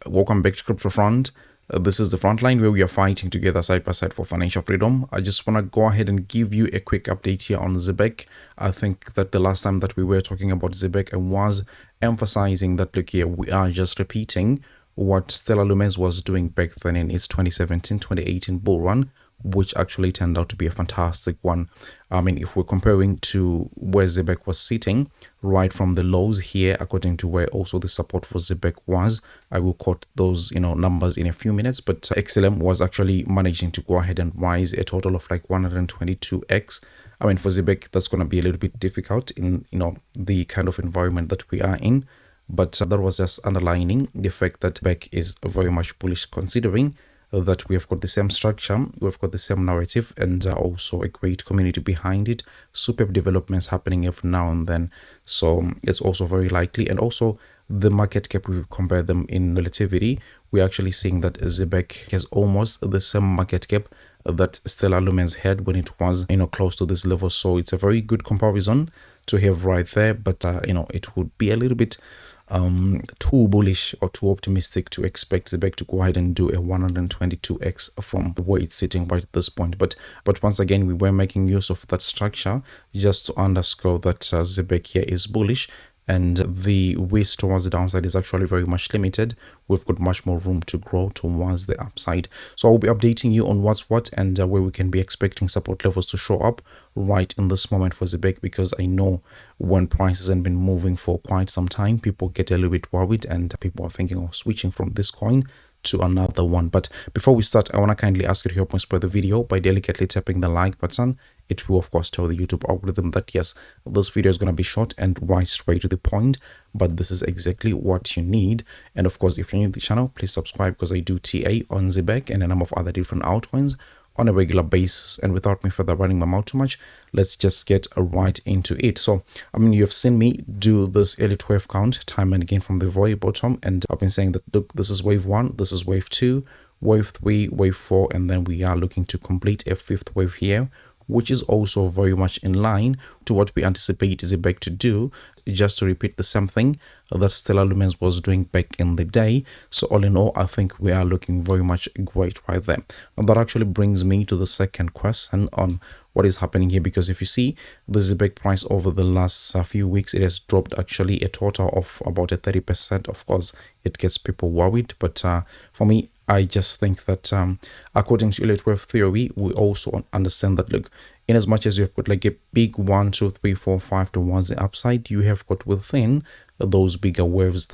Welcome back to Crypto Front. This is the front line where we are fighting together side by side for financial freedom. I just want to go ahead and give you a quick update here on ZEBEC. I think that the last time that we were talking about ZEBEC, I was emphasizing that, look here, we are just repeating what Stellar Lumens was doing back then in its 2017-2018 bull run, which actually turned out to be a fantastic one. I mean, if we're comparing to where ZEBEC was sitting, right from the lows here, according to where also the support for ZEBEC was, I will quote those, numbers in a few minutes, but XLM was actually managing to go ahead and rise a total of like 122x. I mean, for ZEBEC, that's going to be a little bit difficult in, the kind of environment that we are in. But that was just underlining the fact that ZEBEC is very much bullish, considering that we have got the same structure, we've got the same narrative, and also a great community behind it. Superb developments happening every now and then. So it's also very likely. And also the market cap, we compare them in relativity, we're actually seeing that ZEBEC has almost the same market cap that Stellar Lumens had when it was, close to this level. So it's a very good comparison to have right there. But, it would be a little bit too bullish or too optimistic to expect ZEBEC to go ahead and do a 122x from where it's sitting right at this point. But once again, we were making use of that structure just to underscore that ZEBEC here is bullish, and the risk towards the downside is actually very much limited. We've got much more room to grow towards the upside. So I'll be updating you on what's what and where we can be expecting support levels to show up right in this moment for ZEBEC, because I know when prices have been moving for quite some time, people get a little bit worried and people are thinking of switching from this coin to another one. But before we start, I want to kindly ask you to help me spread the video by delicately tapping the like button. It will of course tell the YouTube algorithm that yes, this video is going to be short and right straight to the point, but this is exactly what you need. And of course, if you're new to the channel, please subscribe, because I do TA on ZEBEC and a number of other different altcoins on a regular basis. And without me further running my mouth too much, let's just get right into it. So I mean, you've seen me do this early 12 count time and again from the very bottom, and I've been saying that, look, this is wave 1, this is wave 2, wave 3, wave 4, and then we are looking to complete a 5th wave here, which is also very much in line to what we anticipate ZEBEC to do, just to repeat the same thing that Stellar Lumens was doing back in the day. So all in all, I think we are looking very much great right there. And that actually brings me to the second question on what is happening here, because if you see the ZEBEC price over the last few weeks, it has dropped actually a total of about a 30%. Of course, it gets people worried, but for me, I just think that according to elite wave theory, we also understand that, look, in as much as you've got like a big 1, 2, 3, 4, 5 towards the upside, you have got within those bigger waves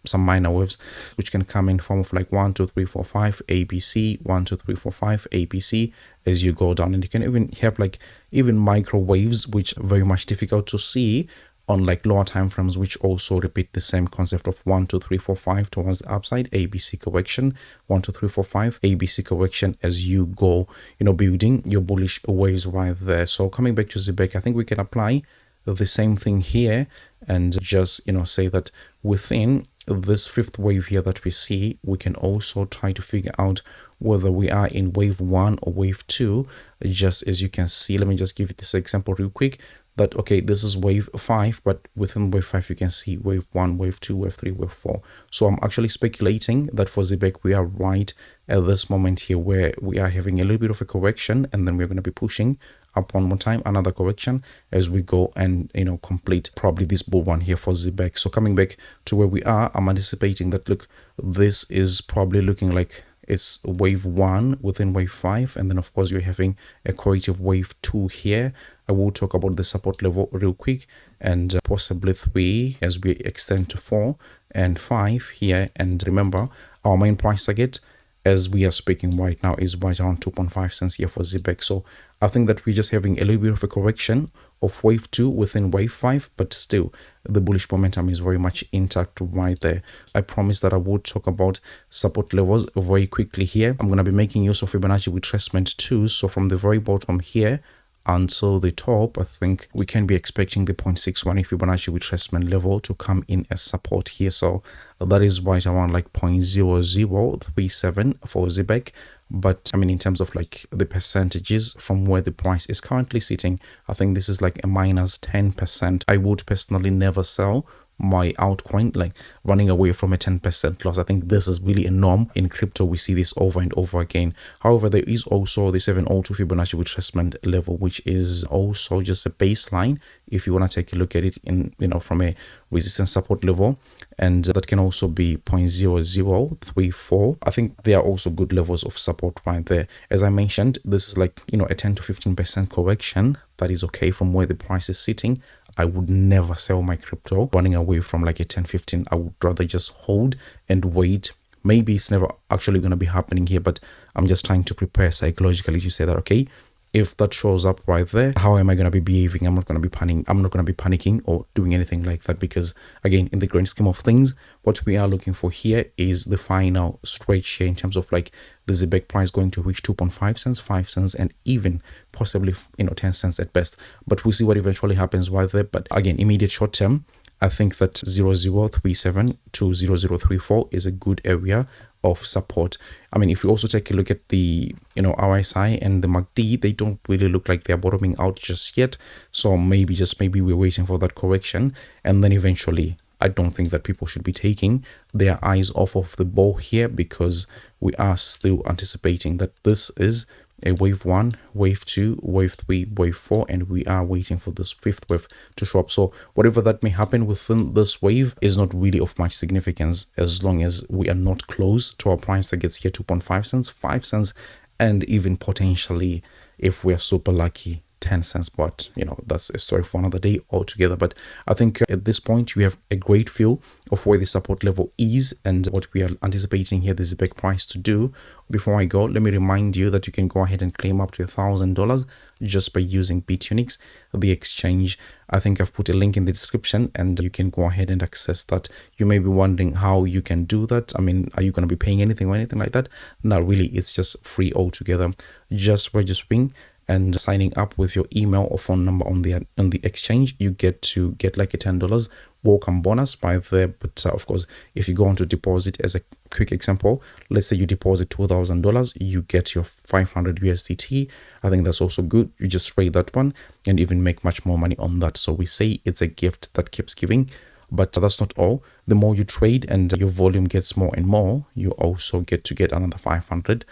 some minor waves which can come in form of like 1, 2, 3, 4, 5 ABC, 1, 2, 3, 4, 5 ABC as you go down. And you can even have like even micro waves, which are very much difficult to see on like lower time frames, which also repeat the same concept of 1, 2, 3, 4, 5 towards the upside, ABC correction, 1, 2, 3, 4, 5 ABC correction as you go, building your bullish waves right there. So coming back to ZEBEC, I think we can apply the same thing here and just say that within this 5th wave here that we see, we can also try to figure out whether we are in wave 1 or wave 2. Just as you can see, let me just give you this example real quick, that okay, this is wave 5, but within wave 5 you can see wave 1, wave 2, wave 3, wave 4. So I'm actually speculating that for ZEBEC we are right at this moment here, where we are having a little bit of a correction, and then we're going to be pushing up one more time, another correction as we go and complete probably this bull run here for ZEBEC. So coming back to where we are, I'm anticipating that, look, this is probably looking like it's wave 1 within wave 5, and then of course you're having a corrective wave 2 here. I will talk about the support level real quick, and possibly 3 as we extend to 4 and 5 here. And remember, our main price target as we are speaking right now is right around 2.5 cents here for ZEBEC. So I think that we're just having a little bit of a correction of wave 2 within wave 5, but still the bullish momentum is very much intact right there. I promise that I will talk about support levels very quickly here. I'm going to be making use of Fibonacci retracement too. So from the very bottom here until the top, I think we can be expecting the 0.61 Fibonacci retracement level to come in as support here. So that is right around like 0.0037 for ZEBEC. But I mean, in terms of like the percentages from where the price is currently sitting, I think this is like a minus 10%. I would personally never sell my altcoin, like running away from a 10% loss. I think this is really a norm in crypto. We see this over and over again. However, there is also the 702 Fibonacci retracement level, which is also just a baseline if you want to take a look at it in, from a resistance support level, and that can also be 0.0034. I think there are also good levels of support right there. As I mentioned, this is like, a 10 to 15% correction. That is okay from where the price is sitting. I would never sell my crypto running away from like a 10-15. I would rather just hold and wait. Maybe it's never actually going to be happening here, but I'm just trying to prepare psychologically to say that, okay, if that shows up right there, how am I going to be behaving? I'm not going to be panicking. I'm not going to be panicking or doing anything like that, because again, in the grand scheme of things, what we are looking for here is the final stretch here in terms of like the ZEBEC price going to reach 2.5 cents, 5 cents, and even possibly 10 cents at best. But we'll see what eventually happens right there. But again, immediate short term, I think that 0037 to 0034 is a good area of support. I mean, if we also take a look at the RSI and the MACD, they don't really look like they're bottoming out just yet. So maybe we're waiting for that correction, and then eventually I don't think that people should be taking their eyes off of the ball here, because we are still anticipating that this is a wave 1, wave 2, wave 3, wave 4, and we are waiting for this 5th wave to show up. So whatever that may happen within this wave is not really of much significance, as long as we are not close to our price that gets here 2.5 cents, 5 cents, and even potentially, if we are super lucky, 10 cents. But that's a story for another day altogether. But I think at this point you have a great feel of where the support level is and what we are anticipating here the ZEBEC price to do. Before I go, let me remind you that you can go ahead and claim up to $1,000 just by using Bitunix, the exchange. I think I've put a link in the description, and you can go ahead and access that. You may be wondering how you can do that. I mean, are you going to be paying anything or anything like that? Not really. It's just free altogether. Just registering and signing up with your email or phone number on the exchange, you get like a $10 welcome bonus by there. But of course, if you go on to deposit, as a quick example, let's say you deposit $2,000, you get your 500 USDT. I think that's also good. You just trade that one and even make much more money on that. So we say it's a gift that keeps giving. But that's not all. The more you trade and your volume gets more and more, you also get another $500.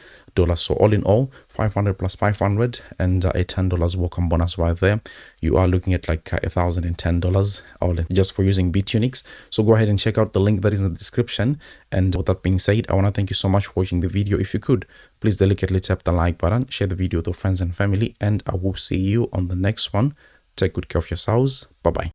So all in all, 500 plus 500 and a $10 welcome bonus right there. You are looking at like $1,010 all in, just for using Bitunix. So go ahead and check out the link that is in the description. And with that being said, I want to thank you so much for watching the video. If you could, please delicately tap the like button, share the video with your friends and family, and I will see you on the next one. Take good care of yourselves. Bye bye.